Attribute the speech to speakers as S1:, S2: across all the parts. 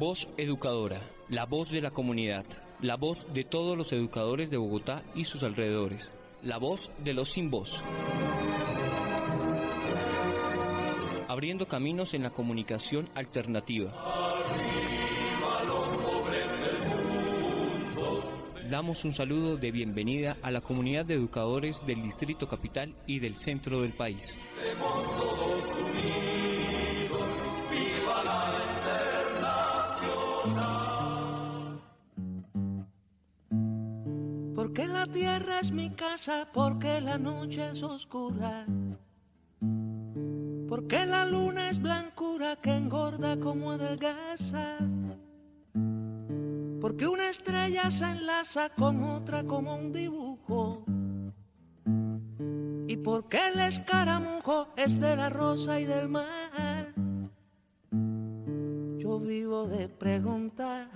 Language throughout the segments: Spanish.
S1: Voz Educadora, la voz de la comunidad, la voz de todos los educadores de Bogotá y sus alrededores, la voz de los sin voz. Abriendo caminos en la comunicación alternativa.
S2: Arriba los pobres del mundo.
S1: Damos un saludo de bienvenida a la comunidad de educadores del Distrito Capital y del centro del país.
S2: Estemos todos unidos, viva la internacional.
S3: Porque la tierra es mi casa, porque la noche es oscura. Porque la luna es blancura que engorda como adelgaza. Porque una estrella se enlaza con otra como un dibujo. Y porque el escaramujo es de la rosa y del mar. Yo vivo de preguntar,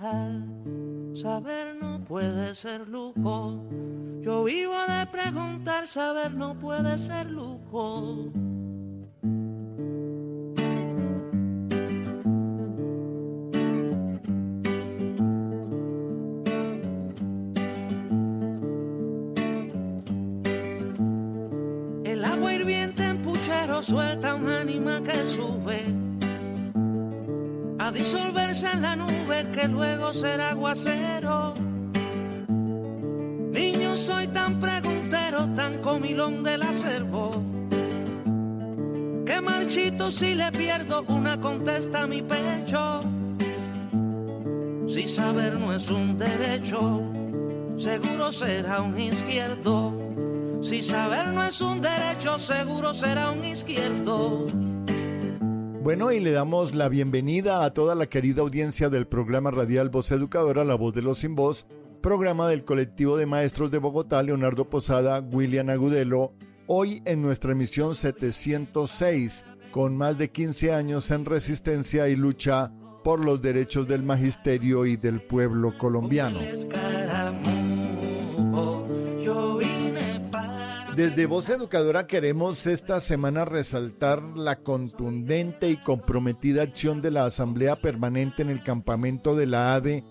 S3: saber no puede ser lujo. Yo vivo de preguntar, saber no puede ser lujo. Suelta un ánima que sube a disolverse en la nube que luego será aguacero. Niño, soy tan preguntero, tan comilón del acervo, que marchito si le pierdo una contesta a mi pecho. Si saber no es un derecho, seguro será un izquierdo. Si saber no es un derecho, seguro será un izquierdo.
S4: Bueno, y le damos la bienvenida a toda la querida audiencia del programa radial Voz Educadora, La Voz de los Sin Voz, programa del colectivo de maestros de Bogotá, Leonardo Posada, William Agudelo, hoy en nuestra emisión 706, con más de 15 años en resistencia y lucha por los derechos del magisterio y del pueblo colombiano. Desde Voz Educadora queremos esta semana resaltar la contundente y comprometida acción de la Asamblea Permanente en el campamento de la ADE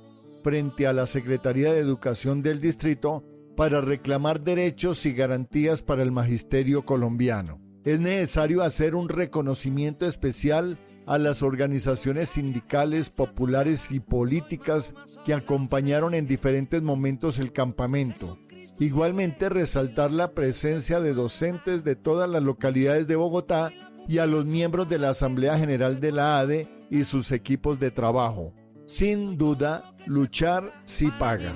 S4: frente a la Secretaría de Educación del Distrito para reclamar derechos y garantías para el magisterio colombiano. Es necesario hacer un reconocimiento especial a las organizaciones sindicales, populares y políticas que acompañaron en diferentes momentos el campamento. Igualmente resaltar la presencia de docentes de todas las localidades de Bogotá y a los miembros de la Asamblea General de la ADE y sus equipos de trabajo. Sin duda, luchar sí paga.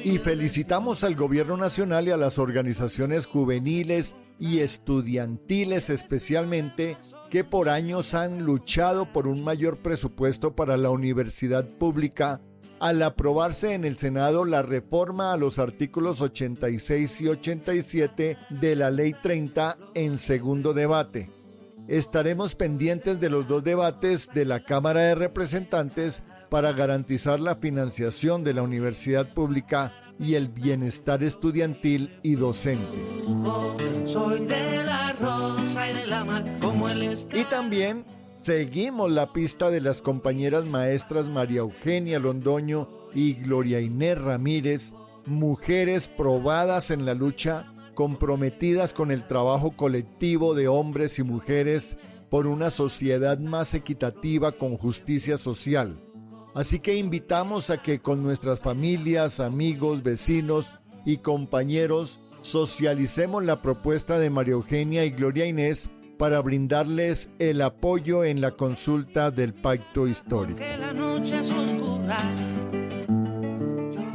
S4: Y felicitamos al Gobierno Nacional y a las organizaciones juveniles y estudiantiles especialmente que por años han luchado por un mayor presupuesto para la universidad pública al aprobarse en el Senado la reforma a los artículos 86 y 87 de la Ley 30 en segundo debate. Estaremos pendientes de los dos debates de la Cámara de Representantes para garantizar la financiación de la universidad pública y el bienestar estudiantil y docente.
S3: Soy de la rosa y de la mar, como
S4: y también seguimos la pista de las compañeras maestras María Eugenia Londoño y Gloria Inés Ramírez, mujeres probadas en la lucha, comprometidas con el trabajo colectivo de hombres y mujeres por una sociedad más equitativa con justicia social. Así que invitamos a que con nuestras familias, amigos, vecinos y compañeros socialicemos la propuesta de María Eugenia y Gloria Inés para brindarles el apoyo en la consulta del pacto histórico.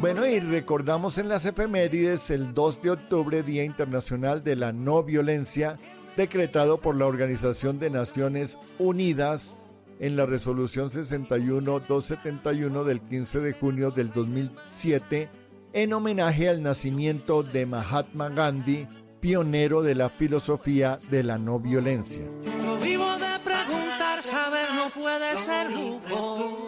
S4: Bueno, y recordamos en las efemérides el 2 de octubre, Día Internacional de la No Violencia, decretado por la Organización de Naciones Unidas en la Resolución 61-271 del 15 de junio del 2007, en homenaje al nacimiento de Mahatma Gandhi, pionero de la filosofía de la no violencia.
S3: Yo vivo de preguntar, saber no puede ser lujo.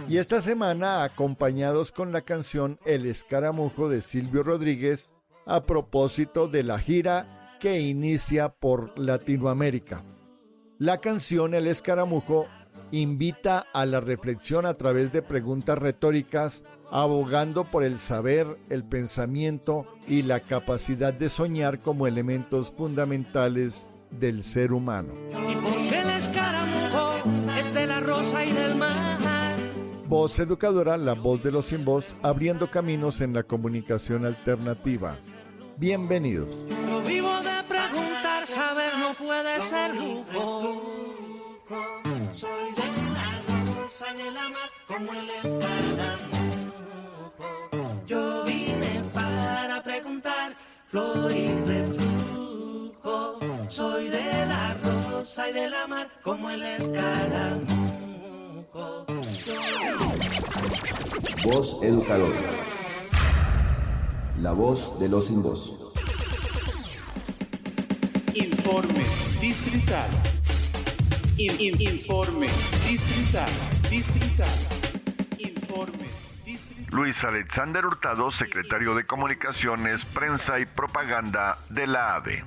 S4: Y esta semana, acompañados con la canción El Escaramujo de Silvio Rodríguez, a propósito de la gira que inicia por Latinoamérica. La canción El Escaramujo invita a la reflexión a través de preguntas retóricas, abogando por el saber, el pensamiento y la capacidad de soñar como elementos fundamentales del ser humano.
S3: Y porque el escaramujo es de la rosa y del mar.
S4: Voz Educadora, la voz de los sin voz, abriendo caminos en la comunicación alternativa. Bienvenidos.
S3: Yo vivo de preguntar, saber no puede ser lujo. Soy de la rosa y de la mar como el escaramujo. Yo vine para preguntar, flor y reflujo. Soy de la rosa y de la mar como el escaramujo.
S5: Voz Educadora, la voz de los sin voz.
S6: Informe distrital. Informe distrital. Informe distrital.
S7: Luis Alexander Hurtado, secretario de Comunicaciones, Prensa y Propaganda de la ADE.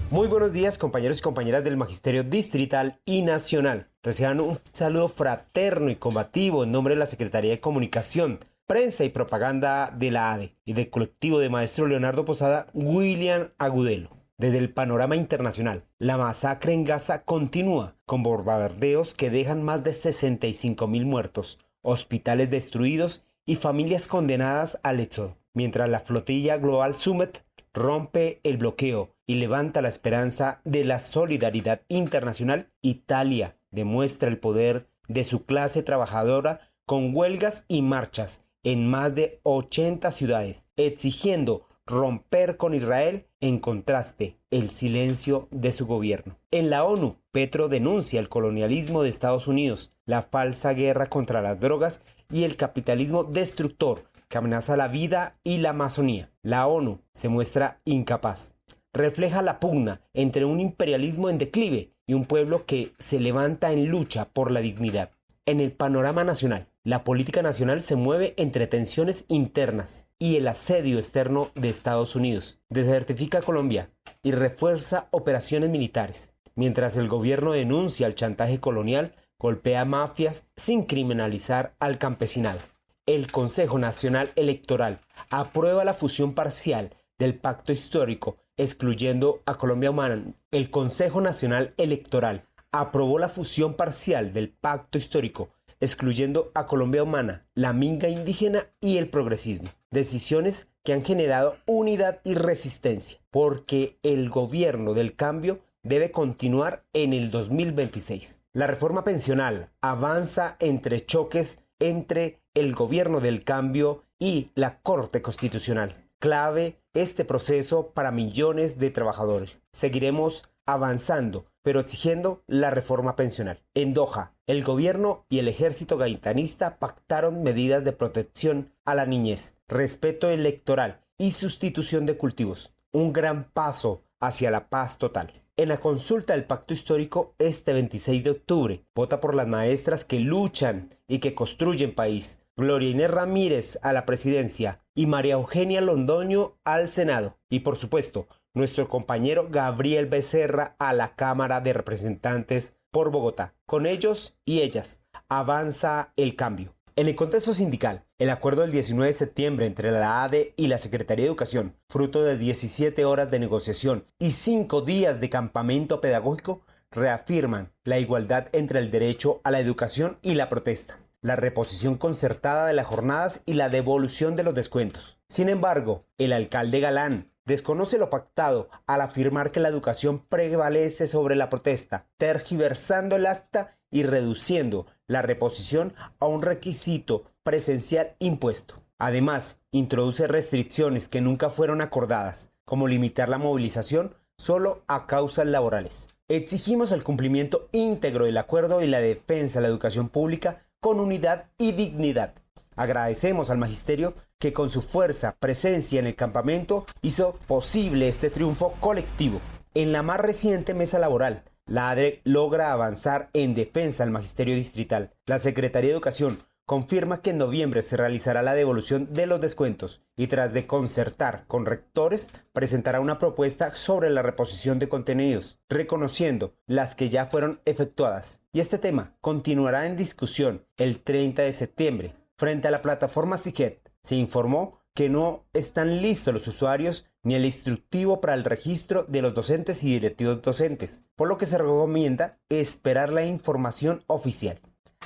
S8: Muy buenos días, compañeros y compañeras del Magisterio Distrital y Nacional. Reciban un saludo fraterno y combativo en nombre de la Secretaría de Comunicación, Prensa y Propaganda de la ADE y del colectivo de maestro Leonardo Posada, William Agudelo. Desde el panorama internacional, la masacre en Gaza continúa, con bombardeos que dejan más de 65.000 muertos, hospitales destruidos y familias condenadas al éxodo, mientras la flotilla Global Summit rompe el bloqueo y levanta la esperanza de la solidaridad internacional. Italia demuestra el poder de su clase trabajadora con huelgas y marchas en más de 80 ciudades, exigiendo romper con Israel. En contraste, el silencio de su gobierno. En la ONU, Petro denuncia el colonialismo de Estados Unidos, la falsa guerra contra las drogas y el capitalismo destructor que amenaza la vida y la Amazonía. La ONU se muestra incapaz. Refleja la pugna entre un imperialismo en declive y un pueblo que se levanta en lucha por la dignidad. En el panorama nacional, la política nacional se mueve entre tensiones internas y el asedio externo de Estados Unidos. Desertifica Colombia y refuerza operaciones militares, mientras el gobierno denuncia el chantaje colonial, golpea mafias sin criminalizar al campesinado. El Consejo Nacional Electoral aprueba la fusión parcial del pacto histórico, excluyendo a Colombia Humana. El Consejo Nacional Electoral aprobó la fusión parcial del pacto histórico, excluyendo a Colombia Humana, la minga indígena y el progresismo. Decisiones que han generado unidad y resistencia, porque el gobierno del cambio debe continuar en el 2026. La reforma pensional avanza entre choques entre el gobierno del cambio y la Corte Constitucional. Clave este proceso para millones de trabajadores. Seguiremos avanzando, pero exigiendo la reforma pensional. En Doha, el gobierno y el ejército gaitanista pactaron medidas de protección a la niñez, respeto electoral y sustitución de cultivos. Un gran paso hacia la paz total. En la consulta del pacto histórico este 26 de octubre, vota por las maestras que luchan y que construyen país. Gloria Inés Ramírez a la presidencia y María Eugenia Londoño al Senado. Y por supuesto, nuestro compañero Gabriel Becerra a la Cámara de Representantes por Bogotá. Con ellos y ellas avanza el cambio. En el contexto sindical, el acuerdo del 19 de septiembre entre la ADE y la Secretaría de Educación, fruto de 17 horas de negociación y 5 días de campamento pedagógico, reafirman la igualdad entre el derecho a la educación y la protesta, la reposición concertada de las jornadas y la devolución de los descuentos. Sin embargo, el alcalde Galán desconoce lo pactado al afirmar que la educación prevalece sobre la protesta, tergiversando el acta y reduciendo la reposición a un requisito presencial impuesto. Además, introduce restricciones que nunca fueron acordadas, como limitar la movilización solo a causas laborales. Exigimos el cumplimiento íntegro del acuerdo y la defensa de la educación pública con unidad y dignidad. Agradecemos al magisterio que con su fuerza, presencia en el campamento hizo posible este triunfo colectivo. En la más reciente mesa laboral, la ADRE logra avanzar en defensa del magisterio distrital. La Secretaría de Educación confirma que en noviembre se realizará la devolución de los descuentos y tras de concertar con rectores presentará una propuesta sobre la reposición de contenidos, reconociendo las que ya fueron efectuadas. Y este tema continuará en discusión el 30 de septiembre. Frente a la plataforma CIGED, se informó que no están listos los usuarios ni el instructivo para el registro de los docentes y directivos docentes, por lo que se recomienda esperar la información oficial.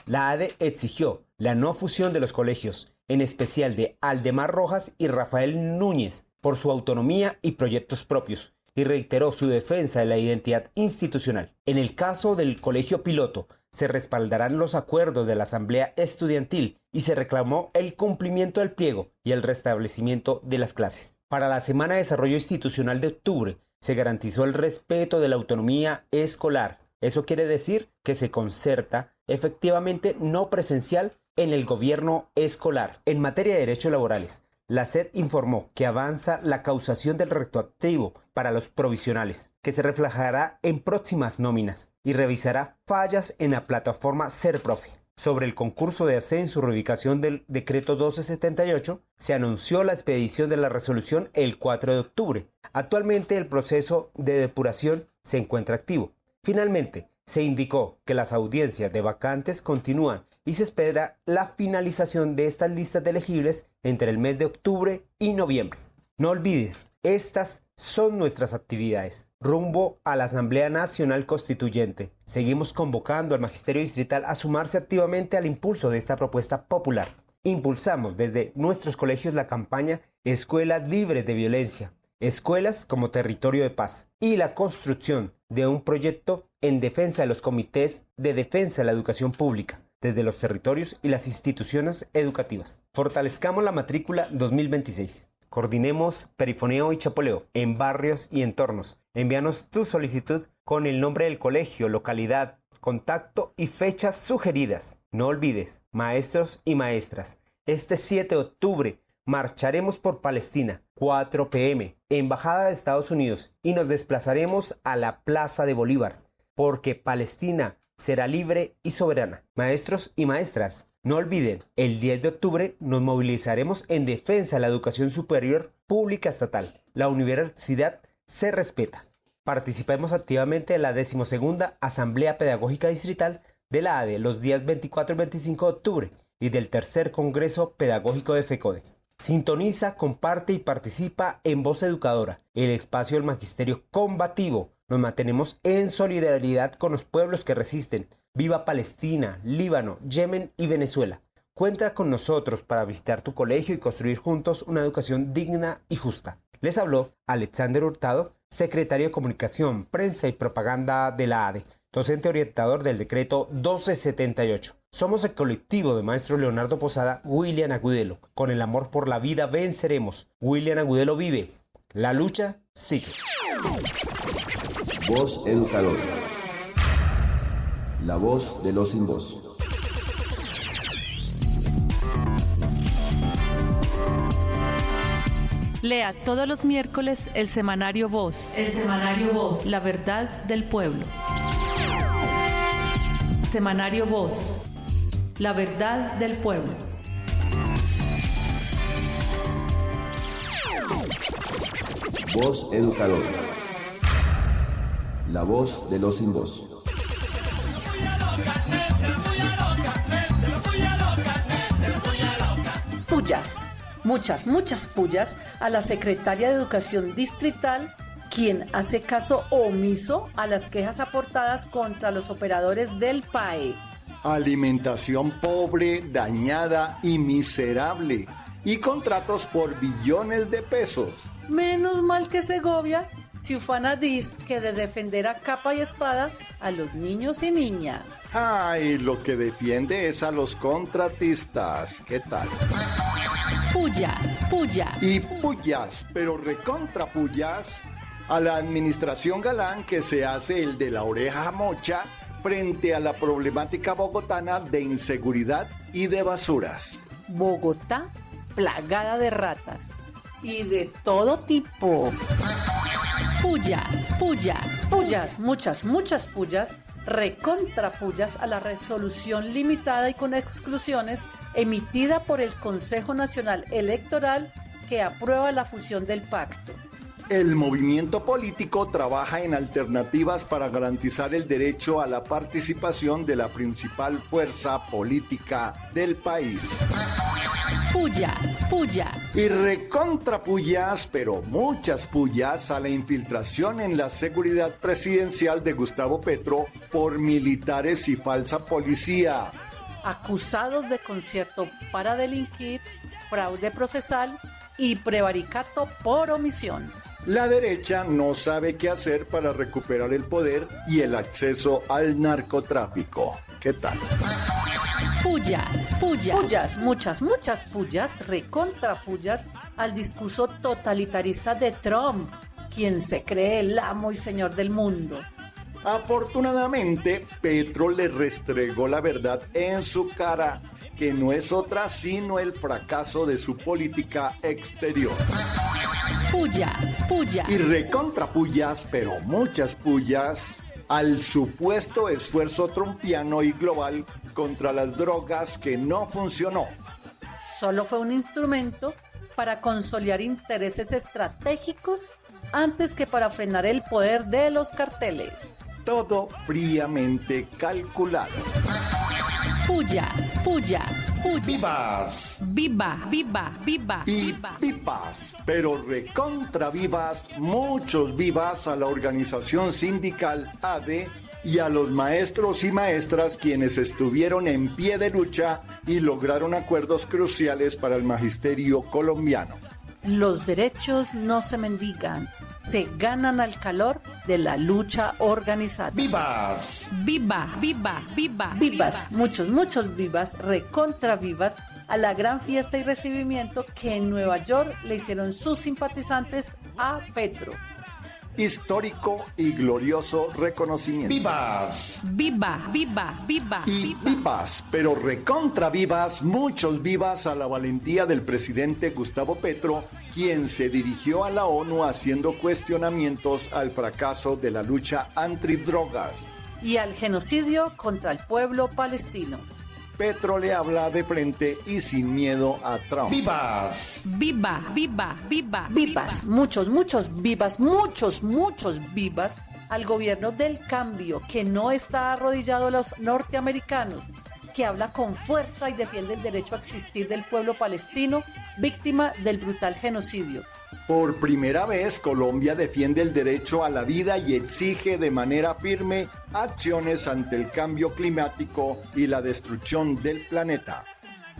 S8: La ADE exigió la no fusión de los colegios, en especial de Aldemar Rojas y Rafael Núñez, por su autonomía y proyectos propios, y reiteró su defensa de la identidad institucional. En el caso del colegio piloto, se respaldarán los acuerdos de la Asamblea Estudiantil y se reclamó el cumplimiento del pliego y el restablecimiento de las clases. Para la Semana de Desarrollo Institucional de octubre, se garantizó el respeto de la autonomía escolar. Eso quiere decir que se concerta efectivamente no presencial en el gobierno escolar. En materia de derechos laborales, la SED informó que avanza la causación del retroactivo para los provisionales, que se reflejará en próximas nóminas y revisará fallas en la plataforma SERPROFE. Sobre el concurso de ascenso y reubicación del decreto 1278, se anunció la expedición de la resolución el 4 de octubre. Actualmente el proceso de depuración se encuentra activo. Finalmente, se indicó que las audiencias de vacantes continúan y se espera la finalización de estas listas de elegibles entre el mes de octubre y noviembre. No olvides, estas son nuestras actividades. Rumbo a la Asamblea Nacional Constituyente, seguimos convocando al Magisterio Distrital a sumarse activamente al impulso de esta propuesta popular. Impulsamos desde nuestros colegios la campaña Escuelas Libres de Violencia, Escuelas como Territorio de Paz y la construcción de un proyecto en defensa de los comités de defensa de la educación pública, desde los territorios y las instituciones educativas. Fortalezcamos la matrícula 2026. Coordinemos perifoneo y chapoleo en barrios y entornos. Envíanos tu solicitud con el nombre del colegio, localidad, contacto y fechas sugeridas. No olvides, maestros y maestras, este 7 de octubre marcharemos por Palestina, 4 p.m., Embajada de Estados Unidos, y nos desplazaremos a la Plaza de Bolívar, porque Palestina será libre y soberana. Maestros y maestras, no olviden, el 10 de octubre nos movilizaremos en defensa de la educación superior pública estatal. La universidad se respeta. Participemos activamente en la 12ª Asamblea Pedagógica Distrital de la ADE los días 24 y 25 de octubre y del tercer Congreso Pedagógico de FECODE. Sintoniza, comparte y participa en Voz Educadora, el espacio del magisterio combativo. Nos mantenemos en solidaridad con los pueblos que resisten. Viva Palestina, Líbano, Yemen y Venezuela. Cuenta con nosotros para visitar tu colegio y construir juntos una educación digna y justa. Les habló Alexander Hurtado, secretario de Comunicación, Prensa y Propaganda de la ADE, docente orientador del decreto 1278. Somos el colectivo de maestro Leonardo Posada, William Agudelo. Con el amor por la vida venceremos. William Agudelo vive. La lucha sigue.
S5: Voz Educadora. La voz de los sin voz.
S9: Lea todos los miércoles el semanario Voz. El semanario Voz. La verdad del pueblo. Semanario Voz. La verdad del pueblo.
S5: Voz Educadora. La voz de los sin voz.
S10: Pullas, muchas pullas a la secretaria de Educación Distrital, quien hace caso omiso a las quejas aportadas contra los operadores del PAE.
S4: Alimentación pobre, dañada y miserable. Y contratos por billones de pesos.
S10: Menos mal que Segovia se ufana que de defender a capa y espada a los niños y niñas.
S4: Ay, lo que defiende es a los contratistas. ¿Qué tal?
S9: Pullas.
S4: Y pullas, pero recontra pullas, a la administración Galán que se hace el de la oreja mocha frente a la problemática bogotana de inseguridad y de basuras.
S10: Bogotá plagada de ratas y de todo tipo.
S9: Pullas.
S10: Pullas, muchas pullas recontrapullas a la resolución limitada y con exclusiones emitida por el Consejo Nacional Electoral que aprueba la fusión del pacto.
S4: El movimiento político trabaja en alternativas para garantizar el derecho a la participación de la principal fuerza política del país.
S9: Pullas.
S4: Y recontrapullas, pero muchas pullas a la infiltración en la seguridad presidencial de Gustavo Petro por militares y falsa policía.
S10: Acusados de concierto para delinquir, fraude procesal y prevaricato por omisión.
S4: La derecha no sabe qué hacer para recuperar el poder y el acceso al narcotráfico. ¿Qué tal?
S9: Pullas.
S10: Muchas pullas, recontrapullas al discurso totalitarista de Trump, quien se cree el amo y señor del mundo.
S4: Afortunadamente, Petro le restregó la verdad en su cara, que no es otra sino el fracaso de su política exterior.
S9: Pullas.
S4: Y recontrapullas, pero muchas pullas, al supuesto esfuerzo trumpiano y global contra las drogas que no funcionó.
S10: Solo fue un instrumento para consolidar intereses estratégicos antes que para frenar el poder de los carteles.
S4: Todo fríamente calculado.
S9: Pullas.
S4: Vivas.
S9: Viva.
S4: Y vivas, pero recontra vivas, muchos vivas a la organización sindical ADE y a los maestros y maestras quienes estuvieron en pie de lucha y lograron acuerdos cruciales para el magisterio colombiano.
S10: Los derechos no se mendigan, se ganan al calor de la lucha organizada.
S4: ¡Vivas!
S10: Vivas, muchos vivas, recontra vivas, a la gran fiesta y recibimiento que en Nueva York le hicieron sus simpatizantes a Petro.
S4: Histórico y glorioso reconocimiento. ¡Vivas!
S9: Viva.
S4: Y vivas, pero recontra vivas, muchos vivas a la valentía del presidente Gustavo Petro, quien se dirigió a la ONU haciendo cuestionamientos al fracaso de la lucha antidrogas.
S10: Y al genocidio contra el pueblo palestino.
S4: Petro le habla de frente y sin miedo a Trump. ¡Vivas!
S9: Viva.
S10: Vivas, muchos vivas al gobierno del cambio que no está arrodillado a los norteamericanos, que habla con fuerza y defiende el derecho a existir del pueblo palestino, víctima del brutal genocidio.
S4: Por primera vez, Colombia defiende el derecho a la vida y exige de manera firme acciones ante el cambio climático y la destrucción del planeta.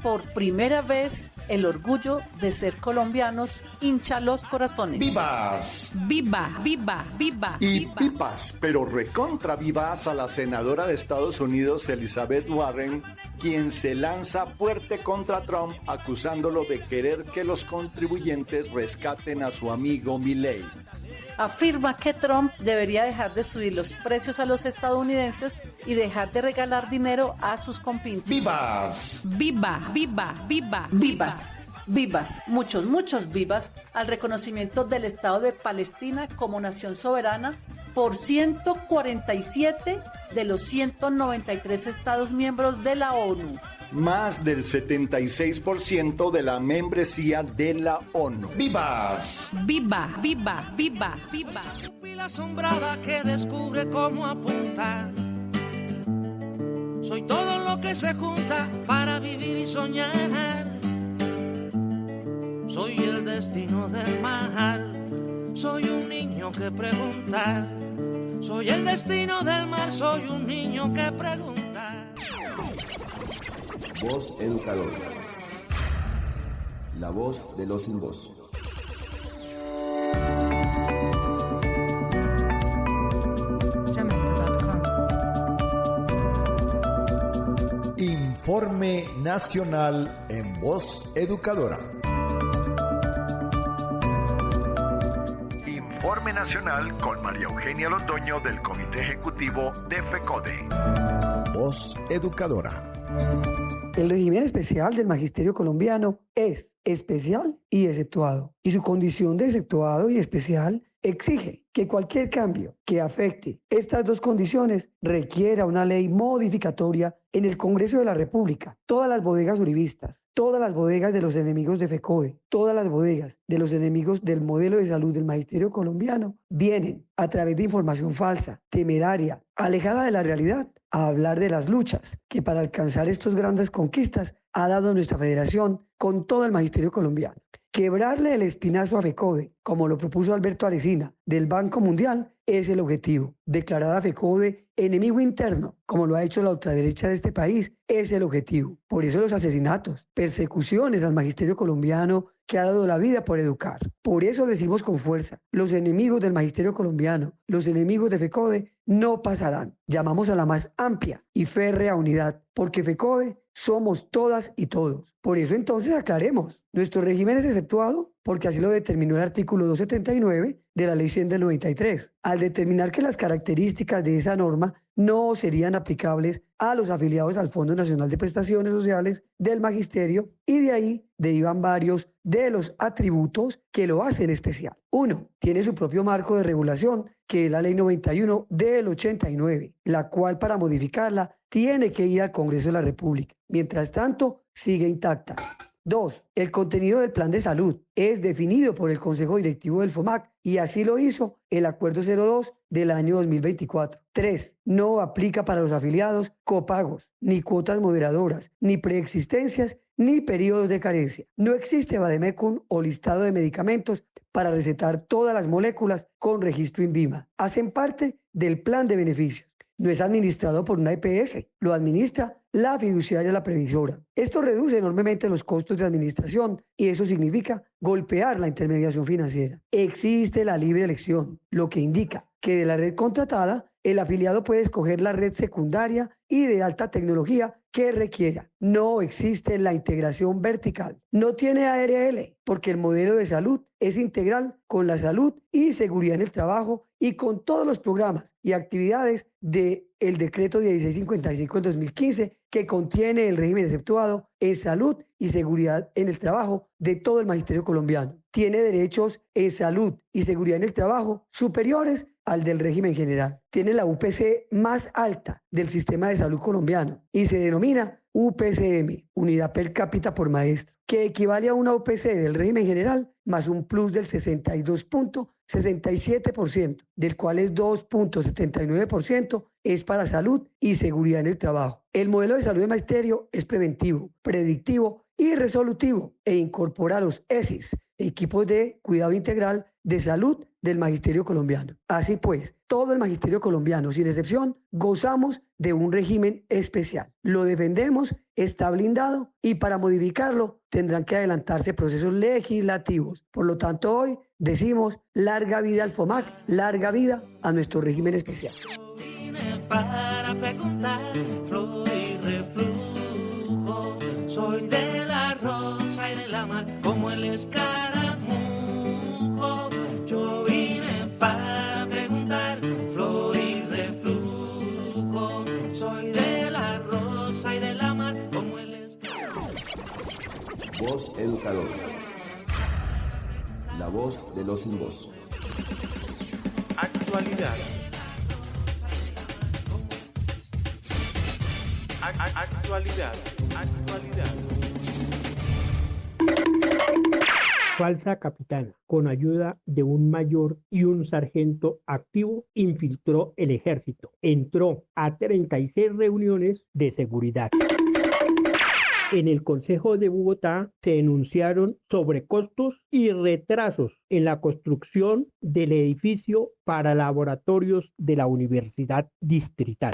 S10: Por primera vez, el orgullo de ser colombianos hincha los corazones.
S4: ¡Vivas!
S9: Viva.
S4: Y vivas, pero recontra vivas a la senadora de Estados Unidos, Elizabeth Warren, quien se lanza fuerte contra Trump acusándolo de querer que los contribuyentes rescaten a su amigo Milley.
S10: Afirma que Trump debería dejar de subir los precios a los estadounidenses y dejar de regalar dinero a sus compinches.
S4: ¡Vivas!
S10: Vivas, muchos vivas al reconocimiento del Estado de Palestina como nación soberana por 147 de los 193 Estados miembros de la ONU.
S4: Más del 76% de la membresía de la ONU. ¡Vivas!
S9: Viva.
S3: La asombrada que descubre cómo apuntar. Soy todo lo que se junta para vivir y soñar. Soy el destino del mar. Soy un niño que pregunta. Soy el destino del mar. Soy un niño que pregunta.
S5: Voz Educadora. La voz de los sin voz.
S4: Informe Nacional en Voz Educadora.
S7: Informe Nacional con María Eugenia Londoño del Comité Ejecutivo de FECODE.
S4: Voz Educadora.
S11: El régimen especial del magisterio colombiano es especial y exceptuado. Y su condición de exceptuado y especial exige que cualquier cambio que afecte estas dos condiciones requiera una ley modificatoria en el Congreso de la República. Todas las bodegas uribistas, todas las bodegas de los enemigos de FECODE, todas las bodegas de los enemigos del modelo de salud del magisterio colombiano vienen a través de información falsa, temeraria, alejada de la realidad, a hablar de las luchas que para alcanzar estas grandes conquistas ha dado nuestra federación con todo el magisterio colombiano. Quebrarle el espinazo a FECODE, como lo propuso Alberto Aresina, del Banco Mundial, es el objetivo. Declarar a FECODE enemigo interno, como lo ha hecho la ultraderecha de este país, es el objetivo. Por eso los asesinatos, persecuciones al magisterio colombiano que ha dado la vida por educar. Por eso decimos con fuerza, los enemigos del magisterio colombiano, los enemigos de FECODE, no pasarán. Llamamos a la más amplia y férrea unidad, porque FECODE somos todas y todos. Por eso entonces aclaremos, nuestro régimen es exceptuado porque así lo determinó el artículo 279 de la Ley 100 del 93, al determinar que las características de esa norma no serían aplicables a los afiliados al Fondo Nacional de Prestaciones Sociales del Magisterio, y de ahí derivan varios de los atributos que lo hacen especial. Uno, tiene su propio marco de regulación, que es la Ley 91 del 89, la cual para modificarla tiene que ir al Congreso de la República. Mientras tanto, sigue intacta. 2. El contenido del plan de salud es definido por el Consejo Directivo del FOMAC y así lo hizo el Acuerdo 02 del año 2024. 3. No aplica para los afiliados copagos, ni cuotas moderadoras, ni preexistencias, ni periodos de carencia. No existe vademecum o listado de medicamentos para recetar todas las moléculas con registro INVIMA. Hacen parte del plan de beneficios. No es administrado por una EPS, lo administra la fiduciaria, la previsora. Esto reduce enormemente los costos de administración y eso significa golpear la intermediación financiera. Existe la libre elección, lo que indica que de la red contratada, el afiliado puede escoger la red secundaria y de alta tecnología que requiera. No existe la integración vertical. No tiene ARL, porque el modelo de salud es integral con la salud y seguridad en el trabajo y con todos los programas y actividades del decreto 1655 del 2015 que contiene el régimen exceptuado en salud y seguridad en el trabajo de todo el magisterio colombiano. Tiene derechos en salud y seguridad en el trabajo superiores al del régimen general. Tiene la UPC más alta del sistema de salud colombiano y se denomina UPCM, Unidad Per Cápita por Maestro, que equivale a una UPC del régimen general más un plus del 62.67%, del cual es 2.79% es para salud y seguridad en el trabajo. El modelo de salud de magisterio es preventivo, predictivo y resolutivo e incorpora los ESIS, equipos de cuidado integral de salud del magisterio colombiano. Así pues, todo el magisterio colombiano, sin excepción, gozamos de un régimen especial. Lo defendemos, está blindado y para modificarlo tendrán que adelantarse procesos legislativos. Por lo tanto, hoy decimos larga vida al FOMAC, larga vida a nuestro régimen especial.
S3: Para preguntar, flor y reflujo, soy de la rosa y de la mar, como el escaramujo. Yo vine para preguntar, flor y reflujo, soy de la rosa y de la mar, como el escaramujo.
S5: Voz Educador, la voz de los sin voz.
S6: Actualidad. Actualidad.
S12: Falsa capitana, con ayuda de un mayor y un sargento activo, infiltró el ejército. Entró a 36 reuniones de seguridad. En el Consejo de Bogotá se denunciaron sobrecostos y retrasos en la construcción del edificio para laboratorios de la Universidad Distrital.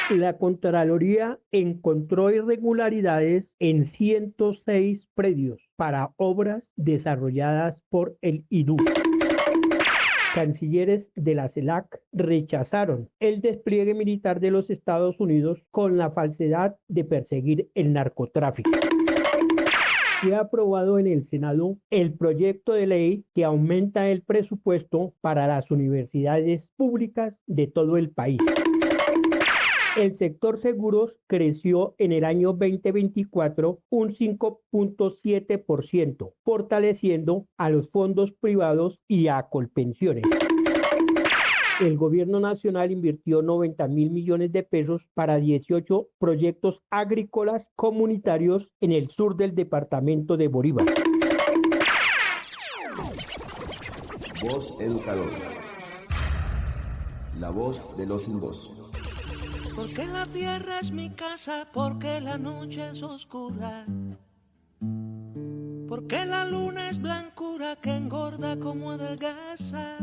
S12: La Contraloría encontró irregularidades en 106 predios para obras desarrolladas por el IDU. Cancilleres de la CELAC rechazaron el despliegue militar de los Estados Unidos con la falsedad de perseguir el narcotráfico. Se ha aprobado en el Senado el proyecto de ley que aumenta el presupuesto para las universidades públicas de todo el país. El sector seguros creció en el año 2024 un 5.7%, fortaleciendo a los fondos privados y a Colpensiones. El gobierno nacional invirtió 90.000 millones de pesos para 18 proyectos agrícolas comunitarios en el sur del departamento de Bolívar.
S5: Voz Educadora. La voz de los sin voz.
S3: Porque la tierra es mi casa, porque la noche es oscura, porque la luna es blancura que engorda como adelgaza.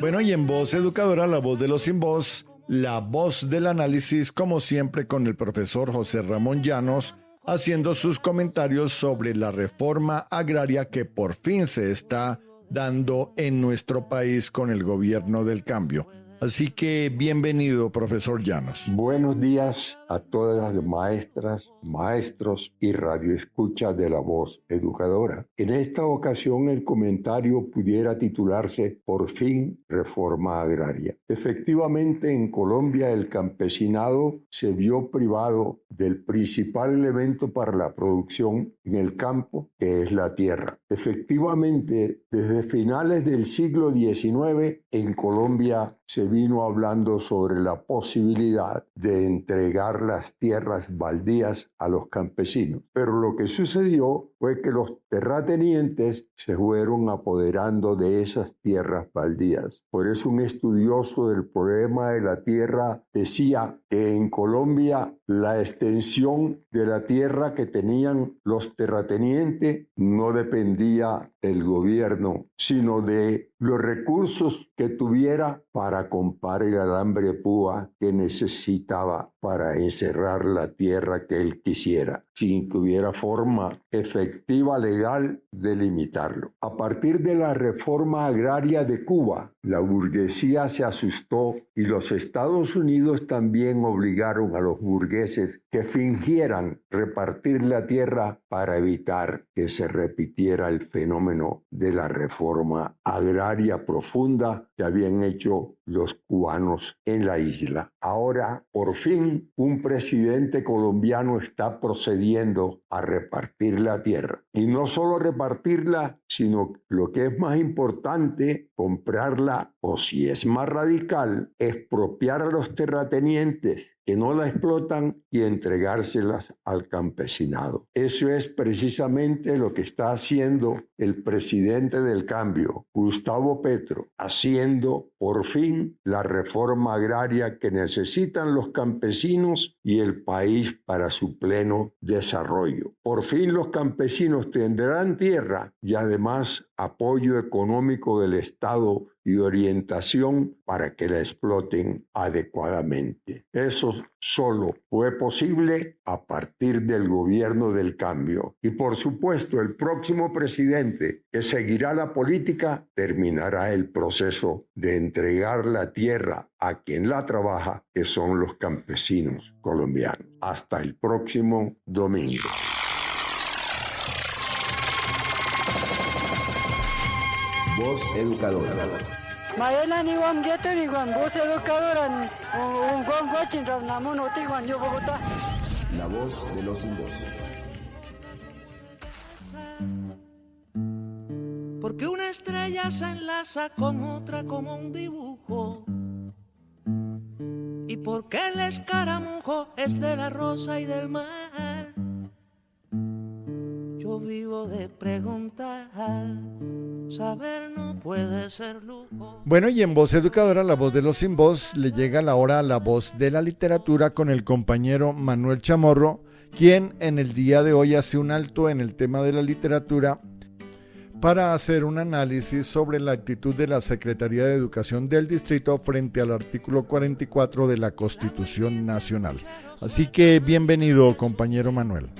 S4: Bueno, y en Voz Educadora, la voz de los sin voz, la voz del análisis, como siempre, con el profesor José Ramón Llanos, haciendo sus comentarios sobre la reforma agraria que por fin se está dando en nuestro país con el gobierno del cambio. Así que bienvenido, profesor Llanos.
S13: Buenos días a todas las maestras, maestros y radioescuchas de la Voz Educadora. En esta ocasión el comentario pudiera titularse Por fin reforma agraria. Efectivamente, en Colombia el campesinado se vio privado del principal elemento para la producción en el campo, que es la tierra. Efectivamente, desde finales del siglo XIX en Colombia se vino hablando sobre la posibilidad de entregar las tierras baldías a los campesinos. Pero lo que sucedió fue que los terratenientes se fueron apoderando de esas tierras baldías. Por eso un estudioso del problema de la tierra decía que en Colombia la extensión de la tierra que tenían los terratenientes no dependía del gobierno, sino de los recursos que tuviera para comprar el alambre de púa que necesitaba para encerrar la tierra que él quisiera, sin que hubiera forma efectiva legal de limitarlo. A partir de la reforma agraria de Cuba, la burguesía se asustó y los Estados Unidos también obligaron a los burgueses que fingieran repartir la tierra para evitar que se repitiera el fenómeno de la reforma agraria profunda que habían hecho los cubanos en la isla. Ahora, por fin, un presidente colombiano está procediendo a repartir la tierra. Y no solo repartirla, sino lo que es más importante, comprarla, o si es más radical, expropiar a los terratenientes que no la explotan y entregárselas al campesinado. Eso es precisamente lo que está haciendo el presidente del cambio, Gustavo Petro, haciendo por fin la reforma agraria que necesitan los campesinos y el país para su pleno desarrollo. Por fin los campesinos tendrán tierra y además apoyo económico del Estado y orientación para que la exploten adecuadamente. Eso solo fue posible a partir del gobierno del cambio. Y por supuesto, el próximo presidente que seguirá la política terminará el proceso de entregar la tierra a quien la trabaja, que son los campesinos colombianos. Hasta el próximo domingo.
S5: Voz Educadora. La voz de los sin voz.
S3: Porque una estrella se enlaza con otra como un dibujo. Y porque el escaramujo es de la rosa y del mar. Yo vivo de preguntar. Saber no puede ser lujo.
S4: Bueno, y en Voz Educadora, la voz de los sin voz, le llega la hora a la voz de la literatura con el compañero Manuel Chamorro, quien en el día de hoy hace un alto en el tema de la literatura para hacer un análisis sobre la actitud de la Secretaría de Educación del Distrito frente al artículo 44 de la Constitución Nacional. Así que bienvenido, compañero Manuel.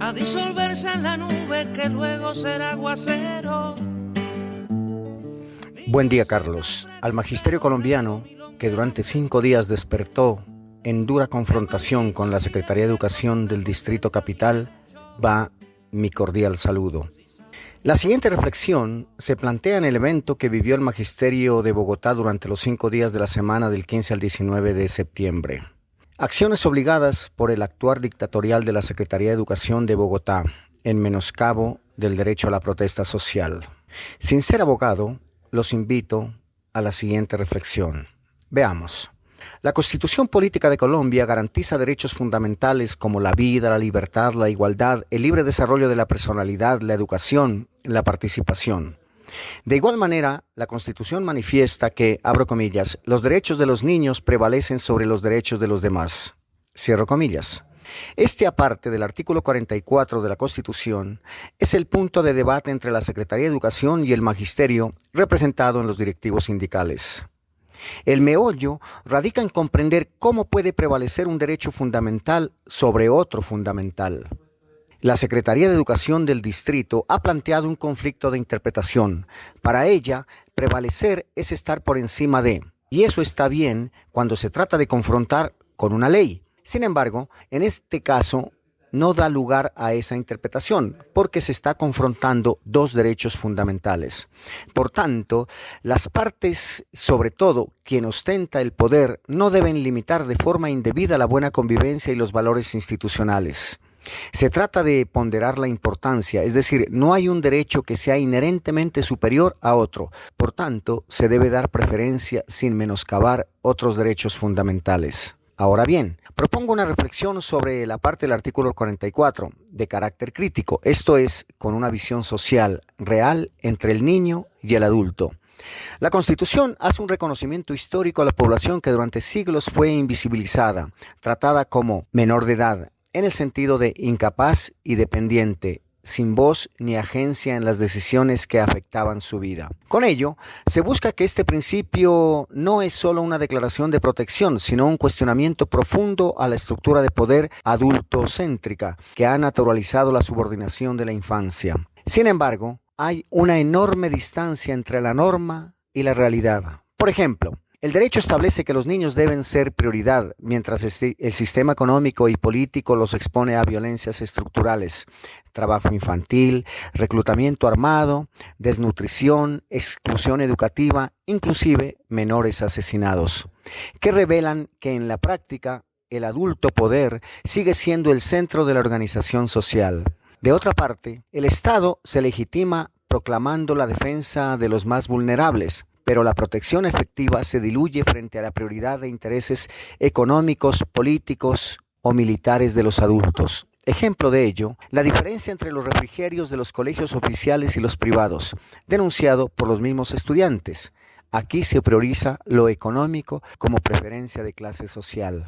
S3: A disolverse en la nube que luego será aguacero.
S14: Buen día, Carlos. Al magisterio colombiano, que durante 5 días despertó en dura confrontación con la Secretaría de Educación del Distrito Capital, va mi cordial saludo. La siguiente reflexión se plantea en el evento que vivió el Magisterio de Bogotá durante los 5 días de la semana del 15 al 19 de septiembre. Acciones obligadas por el actuar dictatorial de la Secretaría de Educación de Bogotá en menoscabo del derecho a la protesta social. Sin ser abogado, los invito a la siguiente reflexión. Veamos. La Constitución Política de Colombia garantiza derechos fundamentales como la vida, la libertad, la igualdad, el libre desarrollo de la personalidad, la educación, la participación. De igual manera, la Constitución manifiesta que, abro comillas, los derechos de los niños prevalecen sobre los derechos de los demás. Cierro comillas. Este, aparte del artículo 44 de la Constitución, es el punto de debate entre la Secretaría de Educación y el Magisterio, representado en los directivos sindicales. El meollo radica en comprender cómo puede prevalecer un derecho fundamental sobre otro fundamental. La Secretaría de Educación del Distrito ha planteado un conflicto de interpretación. Para ella, prevalecer es estar por encima de, y eso está bien cuando se trata de confrontar con una ley. Sin embargo, en este caso, no da lugar a esa interpretación, porque se está confrontando dos derechos fundamentales. Por tanto, las partes, sobre todo quien ostenta el poder, no deben limitar de forma indebida la buena convivencia y los valores institucionales. Se trata de ponderar la importancia, es decir, no hay un derecho que sea inherentemente superior a otro. Por tanto, se debe dar preferencia sin menoscabar otros derechos fundamentales. Ahora bien, propongo una reflexión sobre la parte del artículo 44, de carácter crítico, esto es, con una visión social real entre el niño y el adulto. La Constitución hace un reconocimiento histórico a la población que durante siglos fue invisibilizada, tratada como menor de edad, en el sentido de incapaz y dependiente, sin voz ni agencia en las decisiones que afectaban su vida. Con ello, se busca que este principio no es solo una declaración de protección, sino un cuestionamiento profundo a la estructura de poder adultocéntrica que ha naturalizado la subordinación de la infancia. Sin embargo, hay una enorme distancia entre la norma y la realidad. Por ejemplo, el derecho establece que los niños deben ser prioridad, mientras el sistema económico y político los expone a violencias estructurales, trabajo infantil, reclutamiento armado, desnutrición, exclusión educativa, inclusive menores asesinados, que revelan que en la práctica el adulto poder sigue siendo el centro de la organización social. De otra parte, el Estado se legitima proclamando la defensa de los más vulnerables, pero la protección efectiva se diluye frente a la prioridad de intereses económicos, políticos o militares de los adultos. Ejemplo de ello, la diferencia entre los refrigerios de los colegios oficiales y los privados, denunciado por los mismos estudiantes. Aquí se prioriza lo económico como preferencia de clase social.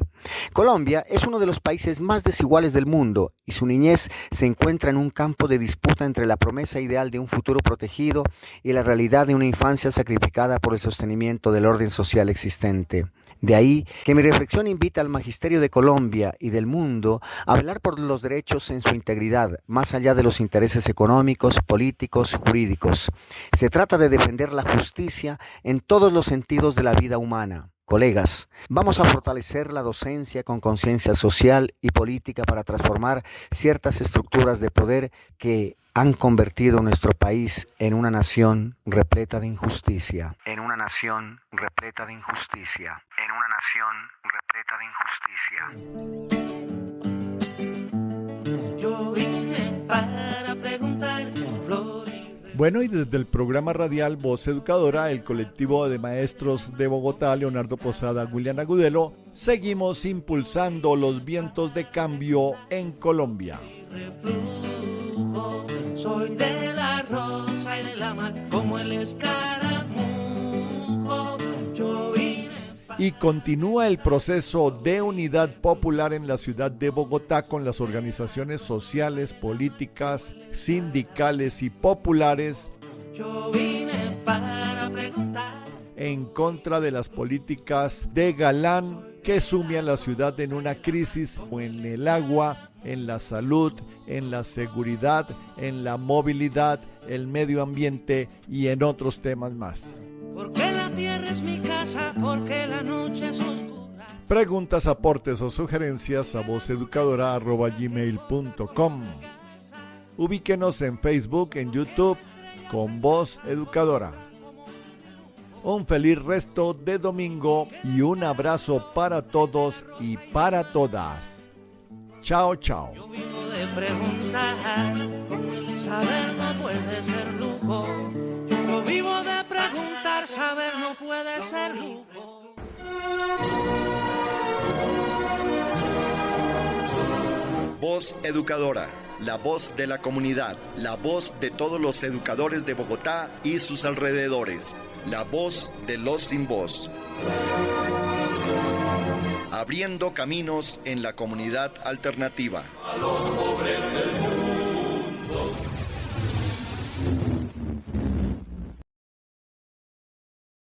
S14: Colombia es uno de los países más desiguales del mundo y su niñez se encuentra en un campo de disputa entre la promesa ideal de un futuro protegido y la realidad de una infancia sacrificada por el sostenimiento del orden social existente. De ahí que mi reflexión invita al Magisterio de Colombia y del mundo a velar por los derechos en su integridad, más allá de los intereses económicos, políticos, jurídicos. Se trata de defender la justicia en todos los sentidos de la vida humana. Colegas, vamos a fortalecer la docencia con conciencia social y política para transformar ciertas estructuras de poder que han convertido nuestro país en una nación repleta de injusticia. En una nación repleta de injusticia. En una nación repleta de injusticia.
S3: Yo vine para preguntar,
S4: Bueno, y desde el programa radial Voz Educadora, el colectivo de maestros de Bogotá, Leonardo Posada, William Agudelo, seguimos impulsando los vientos de cambio en Colombia.
S3: reflujo, soy de la rosa y de la mar, como el escaramujo. Yo vine.
S4: Y continúa el proceso de unidad popular en la ciudad de Bogotá con las organizaciones sociales, políticas, sindicales y populares
S3: Yo vine para preguntar.
S4: en contra de las políticas de Galán que sume a la ciudad en una crisis en el agua, en la salud, en la seguridad, en la movilidad, el medio ambiente y en otros temas más.
S3: Porque la tierra es mi casa, porque la noche es oscura.
S4: Preguntas, aportes o sugerencias a vozeducadora@gmail.com. Ubíquenos en Facebook, en YouTube, con Voz Educadora. Un feliz resto de domingo y un abrazo para todos y para todas. Chao, chao.
S3: Yo vivo de preguntar, saber no puede ser lujo. Yo vivo de preguntar, saber no puede ser lujo.
S15: Voz Educadora, la voz de la comunidad, la voz de todos los educadores de Bogotá y sus alrededores, la voz de los sin voz. Abriendo caminos en la comunidad alternativa.
S2: A los pobres del mundo.